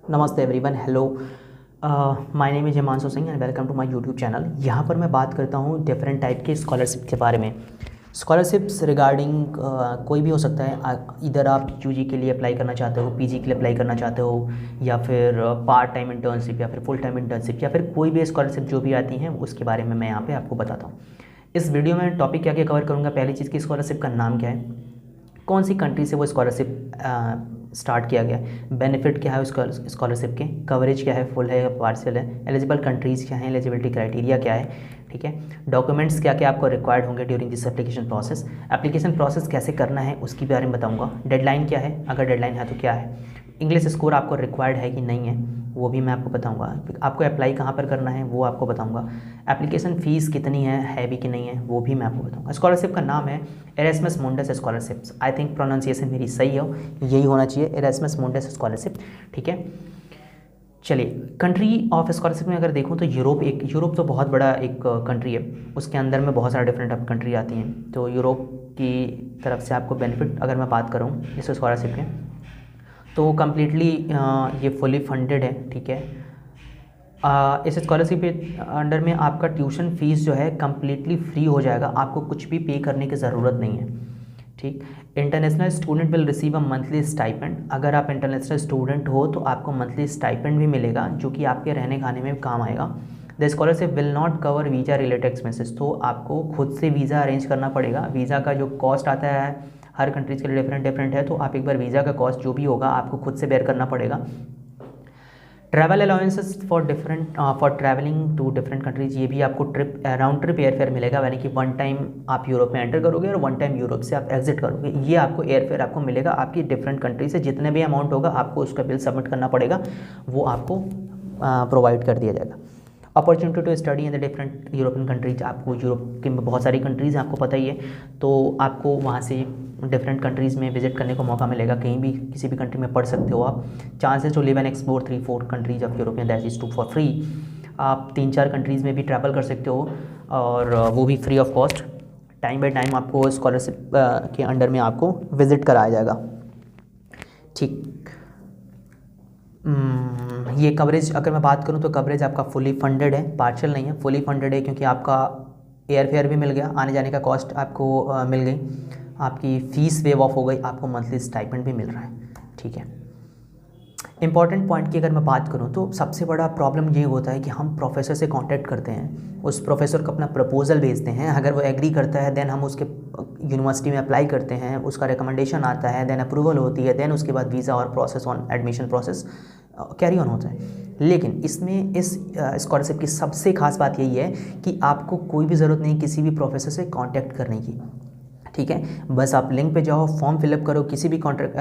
नमस्ते everyone, hello. My name is Himanshu Singh and welcome to my YouTube channel. यहाँ पर मैं बात करता हूँ डिफरेंट टाइप के स्कॉलरशिप के बारे में। स्कॉलरशिप्स रिगार्डिंग कोई भी हो सकता है। इधर आप यूजी के लिए अप्लाई करना चाहते हो, पीजी के लिए अप्लाई करना चाहते हो, या फिर पार्ट टाइम इंटर्नशिप, या फिर फुल टाइम इंटर्नशिप, या फिर कोई भी स्कॉलरशिप जो भी आती हैं उसके बारे में मैं यहाँ पे आपको बताता हूँ। इस वीडियो में टॉपिक क्या क्या कवर करूँगा। पहली चीज़ की स्कॉलरशिप का नाम क्या है, कौन सी कंट्री से वो स्कॉलरशिप स्टार्ट किया गया है, बेनिफिट क्या है उसका स्कॉलरशिप के, कवरेज क्या है, फुल है या पार्शियल है, एलिजिबल कंट्रीज़ क्या है, एलिजिबिलिटी क्राइटेरिया क्या है, ठीक है। डॉक्यूमेंट्स क्या क्या आपको रिक्वायर्ड होंगे during this application process, application process कैसे करना है उसके बारे में बताऊंगा। डेडलाइन क्या है, अगर डेडलाइन है तो क्या है, इंग्लिश स्कोर आपको रिक्वायर्ड है कि नहीं है वो भी मैं आपको बताऊंगा। आपको अप्लाई कहाँ पर करना है वो आपको बताऊंगा। एप्लीकेशन फ़ीस कितनी है भी कि नहीं है वो भी मैं आपको बताऊंगा। स्कॉलरशिप का नाम है Erasmus Mundus scholarships. I think pronunciation मेरी सही हो, यही होना चाहिए, एरास्मस मुंडस स्कॉलरशिप, ठीक है। चलिए, कंट्री ऑफ स्कॉलरशिप में अगर देखूँ तो यूरोप तो बहुत बड़ा एक कंट्री है, उसके अंदर में बहुत सारे डिफरेंट कंट्री आती हैं। तो यूरोप की तरफ से आपको बेनिफिट अगर मैं बात करूँ इस स्कॉलरशिप के, तो कम्प्लीटली ये फुली फंडेड है, ठीक है। इस स्कॉलरशिप के अंडर में आपका ट्यूशन फ़ीस जो है कम्प्लीटली फ्री हो जाएगा, आपको कुछ भी पे करने की ज़रूरत नहीं है, ठीक। International student will receive a monthly stipend. अगर आप इंटरनेशनल स्टूडेंट हो तो आपको मंथली स्टाइपेंड भी मिलेगा जो कि आपके रहने खाने में काम आएगा। The scholarship will not cover visa related expenses. तो आपको खुद से वीज़ा अरेंज करना पड़ेगा। वीज़ा का जो कॉस्ट आता है हर कंट्रीज़ के लिए डिफरेंट डिफरेंट है, तो आप एक बार वीज़ा का कॉस्ट जो भी होगा आपको खुद से बेयर करना पड़ेगा। Travel allowances for travelling to different countries, ये भी आपको राउंड ट्रिप एयर फेयर मिलेगा, यानी कि वन टाइम आप यूरोप में एंटर करोगे और वन टाइम यूरोप से आप एग्जिट करोगे, ये आपको एयर फेयर आपको मिलेगा। आपकी डिफरेंट कंट्री से जितने भी अमाउंट होगा आपको उसका बिल सबमिट करना पड़ेगा, वो आपको प्रोवाइड कर दिया जाएगा। Opportunity to study in the different European countries, आपको यूरोप की बहुत सारी कंट्रीज़ हैं आपको पता ही है, तो आपको वहाँ से डिफरेंट कंट्रीज़ में विजिट करने को मौका मिलेगा। कहीं भी किसी भी कंट्री में पढ़ सकते हो आप। Chances to live and explore 3-4 countries of European, that is too for free. आप 3-4 कंट्रीज़ में भी ट्रैवल कर सकते हो और वो भी free of cost. Time by time आपको स्कॉलरशिप के अंडर में आपको विज़िट कराया जाएगा, ठीक। ये कवरेज अगर मैं बात करूँ तो कवरेज आपका फुली फंडेड है, पार्शियल नहीं है, फुली फंडेड है, क्योंकि आपका एयर फेयर भी मिल गया, आने जाने का कॉस्ट आपको मिल गई, आपकी फ़ीस वेव ऑफ हो गई, आपको मंथली स्टाइपेंड भी मिल रहा है, ठीक है। इंपॉर्टेंट पॉइंट की अगर मैं बात करूं तो सबसे बड़ा प्रॉब्लम ये होता है कि हम प्रोफेसर से कांटेक्ट करते हैं, उस प्रोफेसर को अपना प्रपोजल भेजते हैं, अगर वो एग्री करता है देन हम उसके यूनिवर्सिटी में अप्लाई करते हैं, उसका रिकमेंडेशन आता है, देन अप्रूवल होती है, देन उसके बाद वीज़ा और process on admission process carry on होता है। लेकिन इसमें इस स्कॉलरशिप की सबसे खास बात यही है कि आपको कोई भी ज़रूरत नहीं किसी भी प्रोफेसर से कांटेक्ट करने की, ठीक है। बस आप लिंक पे जाओ, फॉर्म फिलअप करो, किसी भी कॉन्टेक्ट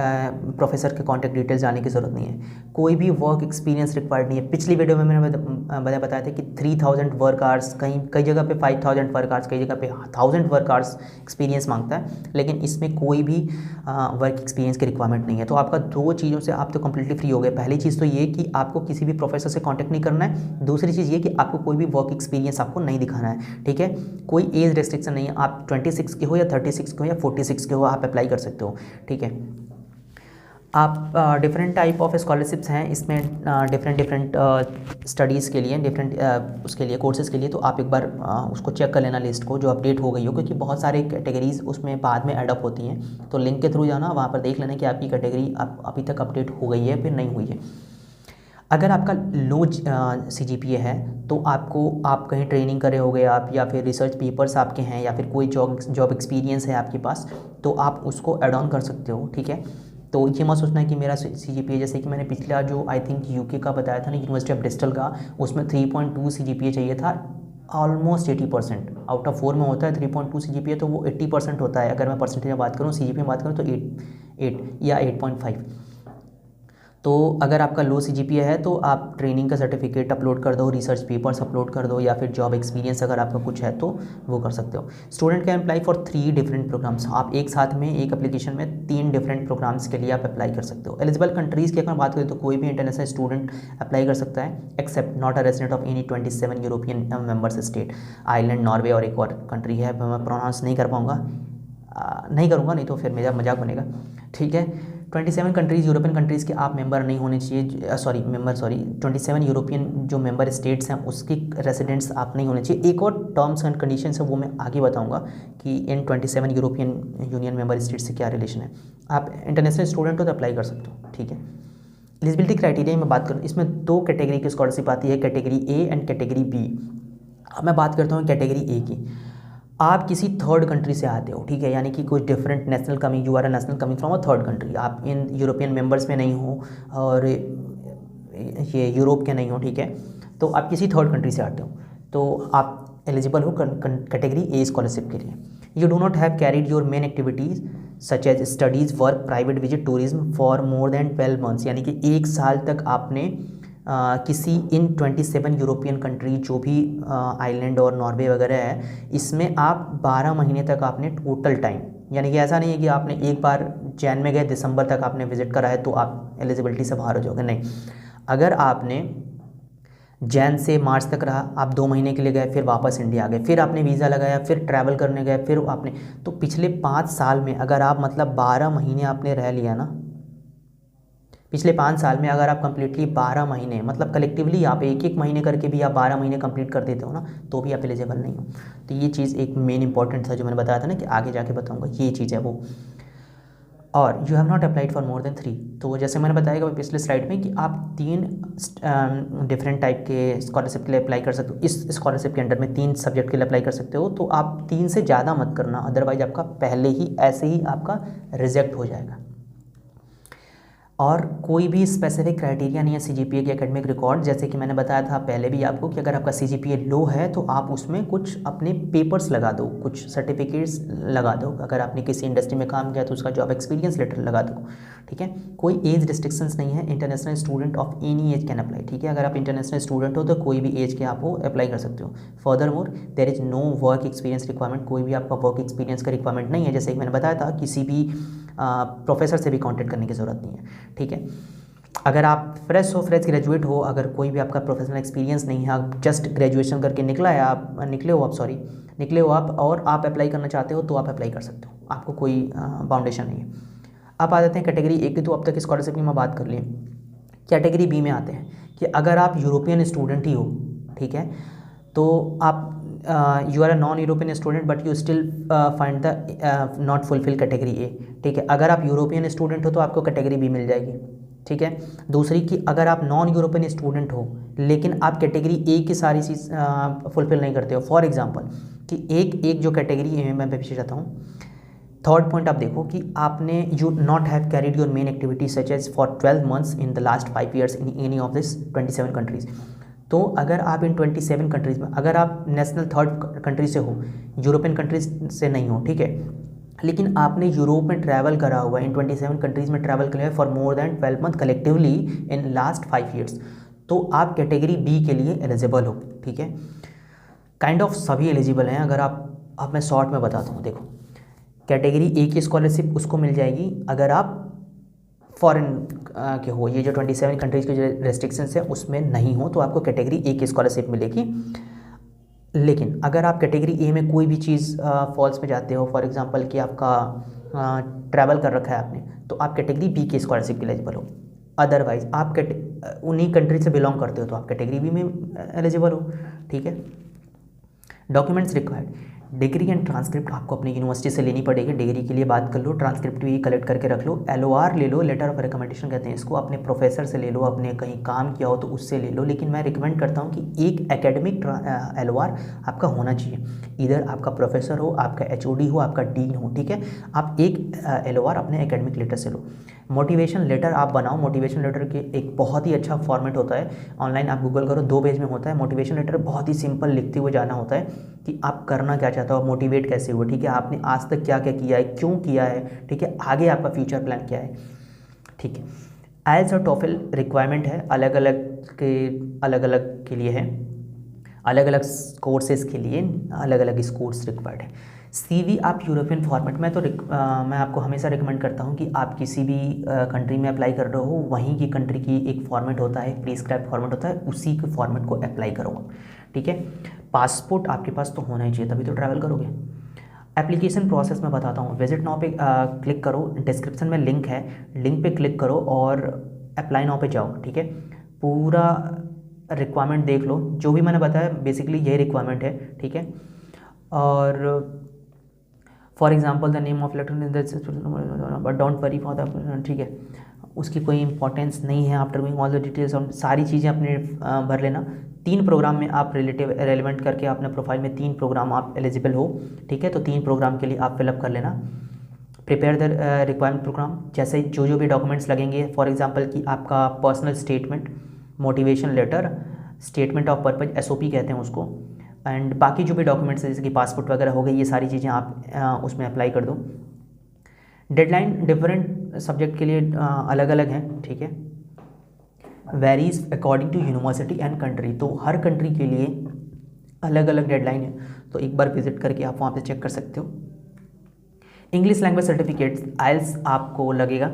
प्रोफेसर के कॉन्टैक्ट डिटेल्स जाने की ज़रूरत नहीं है, कोई भी वर्क एक्सपीरियंस रिक्वायर्ड नहीं है। पिछली वीडियो में मैंने बताया था कि 3000 वर्क आवर्स, कई जगह पे 5000 वर्क आवर्स, कई जगह पे 1000 वर्क आवर्स एक्सपीरियंस मांगता है, लेकिन इसमें कोई भी वर्क एक्सपीरियंस की रिक्वायरमेंट नहीं है। तो आपका दो चीज़ों से आप तो कम्प्लीटली फ्री हो गए। पहली चीज़ तो ये कि आपको किसी भी प्रोफेसर से कॉन्टैक्ट नहीं करना है, दूसरी चीज़ ये कि आपको कोई भी वर्क एक्सपीरियंस आपको नहीं दिखाना है, ठीक है। कोई एज रेस्ट्रिक्शन नहीं है, आप 26 के हो या 36 के हो या 46 के हो, आप अप्लाई कर सकते हो, ठीक है। आप डिफरेंट टाइप ऑफ स्कॉलरशिप्स हैं इसमें, डिफरेंट स्टडीज़ के लिए, उसके लिए कोर्सेज़ के लिए। तो आप एक बार उसको चेक कर लेना लिस्ट को, जो अपडेट हो गई हो, क्योंकि बहुत सारे कैटेगरीज उसमें बाद में एडअप होती हैं। तो लिंक के थ्रू जाना, वहाँ पर देख लेना कि आपकी कैटेगरी अभी तक अपडेट हो गई है फिर नहीं हुई है। अगर आपका लो CGPA है तो आप कहीं ट्रेनिंग करे होगे आप, या फिर रिसर्च पेपर्स आपके हैं, या फिर कोई जॉब एक्सपीरियंस है आपके पास, तो आप उसको ऐड ऑन कर सकते हो, ठीक है। तो ये मत सोचना है कि मेरा CGPA, जैसे कि मैंने पिछला जो आई थिंक UK का बताया था ना, यूनिवर्सिटी ऑफ ब्रिस्टल का, उसमें 3.2 CGPA चाहिए था। ऑलमोस्ट 80% आउट ऑफ 4 में होता है 3.2 CGPA, तो वो 80% होता है। अगर मैं परसेंटेज में बात करूँ, CGPA में बात करूँ तो 8 या 8.5। तो अगर आपका लो CGPA है तो आप ट्रेनिंग का सर्टिफिकेट अपलोड कर दो, रिसर्च पेपर्स अपलोड कर दो, या फिर जॉब एक्सपीरियंस अगर आपका कुछ है तो वो कर सकते हो। Student can apply for 3 different programs. आप एक साथ में एक एप्लीकेशन में 3 डिफरेंट प्रोग्राम्स के लिए आप अप्लाई कर सकते हो। एलिजिबल कंट्रीज़ की अगर बात करें तो कोई भी इंटरनेशनल स्टूडेंट अप्लाई कर सकता है, except not a resident of any 27 European members state. Ireland, Norway और एक और कंट्री है, मैं प्रोनाउंस नहीं कर पाऊँगा, नहीं करूँगा, नहीं तो फिर मेरा मजाक बनेगा, ठीक है। 27 कंट्रीज़ यूरोपियन कंट्रीज़ के आप मेंबर नहीं होने चाहिए, 27 यूरोपियन जो मेंबर स्टेट्स हैं उसके रेसिडेंट्स आप नहीं होने चाहिए। एक और टर्म्स एंड कंडीशंस है वो मैं आगे बताऊंगा कि इन 27 यूरोपियन यूनियन मेंबर स्टेट से क्या रिलेशन है। आप इंटरनेशनल स्टूडेंट हो तो अप्लाई कर सकते हो, ठीक है। एलिजिबिलिटी क्राइटेरिया में बात करूँ, इसमें 2 कैटेगरी की स्कॉलरशिप आती है, category A and category B. अब मैं बात करता हूँ कैटेगरी ए की। आप किसी थर्ड कंट्री से आते हो, ठीक है, यानी कि कोई different national coming, you are a national coming from a third country. आप इन यूरोपियन मेंबर्स में नहीं हो और ये यूरोप के नहीं हो, ठीक है, तो आप किसी थर्ड कंट्री से आते हो तो आप एलिजिबल हो कैटेगरी ए स्कॉलरशिप के लिए। You do not have carried your main activities such as studies, work, private visit, tourism for more than 12 months, यानी कि 1 साल तक आपने किसी इन 27 यूरोपियन कंट्री जो भी आइलैंड और नॉर्वे वगैरह है, इसमें आप 12 महीने तक आपने टोटल टाइम, यानी कि ऐसा नहीं है कि आपने एक बार जैन में गए दिसंबर तक आपने विजिट करा है तो आप एलिजिबिलिटी से बाहर हो जाओगे, नहीं। अगर आपने जैन से मार्च तक रहा, आप 2 महीने के लिए गए, फिर वापस इंडिया आ गए, फिर आपने वीज़ा लगाया, फिर ट्रैवल करने गए, फिर आपने, तो पिछले 5 साल में अगर आप मतलब 12 महीने आपने रह लिया ना, पिछले 5 साल में अगर आप कंप्लीटली 12 महीने मतलब कलेक्टिवली आप एक एक महीने करके भी आप 12 महीने कंप्लीट कर देते हो ना, तो भी आप एलिजिबल नहीं हो। तो ये चीज़ एक मेन इंपॉर्टेंट था जो मैंने बताया था ना कि आगे जाके बताऊंगा, ये चीज़ है वो। और you have not applied for more then 3, तो जैसे मैंने बताया पिछले स्लाइड में कि आप 3 डिफरेंट टाइप के स्कॉलरशिप के लिए अप्लाई कर सकते हो। इस स्कॉलरशिप के अंडर में 3 सब्जेक्ट के लिए अप्लाई कर सकते हो, तो आप 3 से ज़्यादा मत करना, अदरवाइज आपका पहले ही ऐसे ही आपका रिजेक्ट हो जाएगा। और कोई भी स्पेसिफिक क्राइटेरिया नहीं है सीजीपीए के एकेडमिक रिकॉर्ड, जैसे कि मैंने बताया था पहले भी आपको कि अगर आपका सीजीपीए लो है तो आप उसमें कुछ अपने पेपर्स लगा दो, कुछ सर्टिफिकेट्स लगा दो। अगर आपने किसी इंडस्ट्री में काम किया तो उसका जॉब एक्सपीरियंस लेटर लगा दो, ठीक है। कोई एज रिस्ट्रिक्शंस नहीं है, international student of any as can apply, ठीक है। अगर आप इंटरनेशनल स्टूडेंट हो तो कोई भी एज के आप वो अप्लाई कर सकते हो। Furthermore there is no work experience requirement, कोई भी आपका वर्क एक्सपीरियंस का रिक्वायरमेंट नहीं है। जैसे कि मैंने बताया था किसी भी प्रोफेसर से भी कॉन्टेक्ट करने की ज़रूरत नहीं है, ठीक है। अगर आप फ्रेश ग्रेजुएट हो, अगर कोई भी आपका प्रोफेशनल एक्सपीरियंस नहीं है, आप जस्ट ग्रेजुएशन करके निकले हो आप और आप अप्लाई करना चाहते हो तो आप अप्लाई कर सकते हो, आपको कोई बाउंडेशन नहीं है। अब आ जाते हैं कैटेगरी ए की, तो अब तक स्कॉलरशिप की मैं बात कर ली। कैटेगरी बी में आते हैं कि अगर आप यूरोपियन स्टूडेंट ही हो, ठीक है, तो आप you are a non European student but you still find the not fulfil category A, ठीक है। अगर आप यूरोपियन स्टूडेंट हो तो आपको कैटेगरी बी मिल जाएगी, ठीक है। दूसरी कि अगर आप नॉन यूरोपियन स्टूडेंट हो लेकिन आप कैटेगरी ए की सारी चीज़ फुलफिल नहीं करते हो, फॉर एग्जांपल कि एक जो कैटेगरी ए में मैं पीछे जाता हूँ, थर्ड पॉइंट आप देखो कि आपने you not have carried your main activity such as for 12 months in the last 5 years in any of this 27 countries. तो अगर आप इन 27 कंट्रीज़ में, अगर आप नेशनल थर्ड कंट्री से हो, यूरोपियन कंट्रीज से नहीं हो, ठीक है, लेकिन आपने यूरोप में ट्रैवल करा हुआ है, इन 27 कंट्रीज़ में ट्रैवल किया है for more than 12 month collectively in last 5 years, तो आप कैटेगरी बी के लिए एलिजिबल हो, ठीक है। काइंड ऑफ सभी एलिजिबल हैं। अगर आप मैं शॉर्ट में बताता हूँ, देखो कैटेगरी ए की स्कॉलरशिप उसको मिल जाएगी अगर आप फॉरेन के हो, ये जो 27 कंट्रीज़ के जो रेस्ट्रिक्शंस है उसमें नहीं हो तो आपको कैटेगरी ए की स्कॉलरशिप मिलेगी। लेकिन अगर आप कैटेगरी ए में कोई भी चीज़ फॉल्स में जाते हो, फॉर एग्जांपल कि आपका ट्रैवल कर रखा है आपने, तो आप कैटेगरी बी की स्कॉलरशिप के एलिजिबल हो। अदरवाइज आप उन्हीं कंट्री से बिलोंग करते हो तो आप कैटेगरी बी में एलिजिबल हो, ठीक है। Documents required, degree and transcript आपको अपनी यूनिवर्सिटी से लेनी पड़ेगी। डिग्री के लिए बात कर लो, ट्रांसक्रिप्ट भी कलेक्ट करके रख लो, एलओआर ले लो, लेटर ऑफ रिकमेंडेशन कहते हैं इसको, अपने प्रोफेसर से ले लो, अपने कहीं काम किया हो तो उससे ले लो। लेकिन मैं रिकमेंड करता हूँ कि एक एकेडमिक एलओआर आपका होना चाहिए, इधर आपका प्रोफेसर हो, आपका एचओडी हो, आपका डीन हो, ठीक है। आप एक एलओआर अपने एकेडमिक लेटर से लो। मोटिवेशन लेटर आप बनाओ, मोटिवेशन लेटर के एक बहुत ही अच्छा फॉर्मेट होता है, ऑनलाइन आप गूगल करो, 2 पेज में होता है। मोटिवेशन लेटर बहुत ही सिंपल लिखते हुए जाना होता है कि आप करना क्या चाहते हो, मोटिवेट कैसे हुए, ठीक है, आपने आज तक क्या क्या किया है, क्यों किया है, ठीक है, आगे आपका फ्यूचर प्लान क्या है, ठीक है। आइल्स और टॉफल रिक्वायरमेंट है, अलग अलग के लिए है, अलग अलग कोर्सेज के लिए अलग अलग स्कोर्स रिक्वायर्ड है। सीवी आप यूरोपियन फॉर्मेट में, तो मैं आपको हमेशा रिकमेंड करता हूँ कि आप किसी भी कंट्री में अप्लाई कर रहे हो, वहीं की कंट्री की एक फॉर्मेट होता है, प्रिस्क्राइब फॉर्मेट होता है, उसी के फॉर्मेट को अप्लाई करो, ठीक है। पासपोर्ट आपके पास तो होना ही चाहिए, तभी तो ट्रैवल करोगे। एप्लीकेशन प्रोसेस में बताता हूँ। विजिट नाउ पे क्लिक करो, डिस्क्रिप्शन में लिंक है, लिंक पे क्लिक करो और अप्लाई नाउ पे जाओ। ठीक है, पूरा रिक्वायरमेंट देख लो, जो भी मैंने बताया बेसिकली यही रिक्वायरमेंट है। ठीक है, और for example the name of letter but don't worry for the, ठीक है, उसकी कोई इंपॉर्टेंस नहीं है। After going all the details, सारी चीज़ें अपने भर लेना। 3 प्रोग्राम में आप रेलिवेंट करके अपने प्रोफाइल में 3 प्रोग्राम आप एलिजिबल हो। ठीक है, तो 3 प्रोग्राम के लिए आप फिलअप कर लेना। प्रिपेयर द रिक्वायरमेंट प्रोग्राम, जैसे जो भी डॉक्यूमेंट्स लगेंगे, फॉर एग्जांपल कि आपका personal statement, motivation letter, statement of purpose, SOP कहते हैं उसको, एंड बाकी जो भी डॉक्यूमेंट्स जैसे कि पासपोर्ट वगैरह हो गई, ये सारी चीज़ें आप उसमें अप्लाई कर दो। डेडलाइन डिफरेंट सब्जेक्ट के लिए अलग अलग हैं। ठीक है, varies according to university and country, तो हर कंट्री के लिए अलग अलग डेडलाइन है, तो एक बार विजिट करके आप वहाँ पे चेक कर सकते हो। इंग्लिश लैंग्वेज सर्टिफिकेट्स IELTS आपको लगेगा।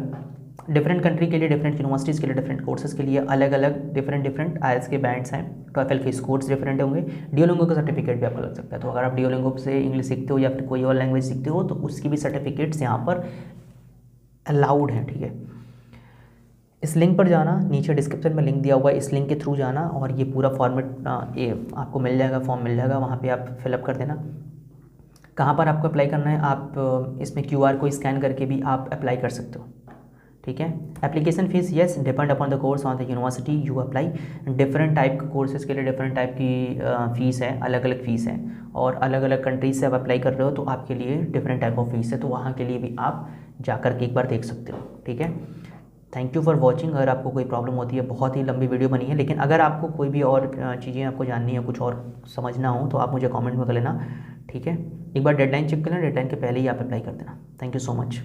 डिफरेंट कंट्री के लिए, डिफरेंट यूनिवर्सिटीज़ के लिए, डिफरेंट कोर्सेज के लिए अलग अलग डिफरेंट IELTS के बैंड्स हैं। TOEFL के स्कोर्स डिफरेंट होंगे। Duolingo का सर्टिफिकेट भी आपको लग सकता है, तो अगर आप Duolingo से इंग्लिश सीखते हो या फिर कोई और लैंग्वेज सीखते हो तो उसकी भी सर्टिफिकेट्स यहाँ पर अलाउड हैं। ठीक है, इस लिंक पर जाना, नीचे डिस्क्रिप्शन में लिंक दिया हुआ है, इस लिंक के थ्रू जाना और ये पूरा फॉर्मेट ये आपको मिल जाएगा, फॉर्म मिल जाएगा, वहाँ पे आप फिलअप कर देना। कहाँ पर आपको अप्लाई करना है, आप इसमें QR को स्कैन करके भी आप अप्लाई कर सकते हो। ठीक है, application fees yes depend upon the course on the university you apply. Different type के कोर्सेज़ के लिए डिफरेंट टाइप की फ़ीस है, अलग अलग फ़ीस है, और अलग अलग कंट्रीज से आप अप्लाई कर रहे हो तो आपके लिए डिफरेंट टाइप ऑफ फ़ीस है, तो वहाँ के लिए भी आप जा कर के एक बार देख सकते हो। ठीक है, थैंक यू फॉर वॉचिंग। अगर आपको कोई प्रॉब्लम होती है, बहुत ही लंबी वीडियो बनी है, लेकिन अगर आपको कोई भी और चीज़ें आपको जाननी है, कुछ और समझना हो तो आप मुझे कमेंट में कर लेना। ठीक है, एक बार डेडलाइन चेक कर लेना, डेडलाइन के पहले ही आप अप्लाई कर देना। Thank you so much.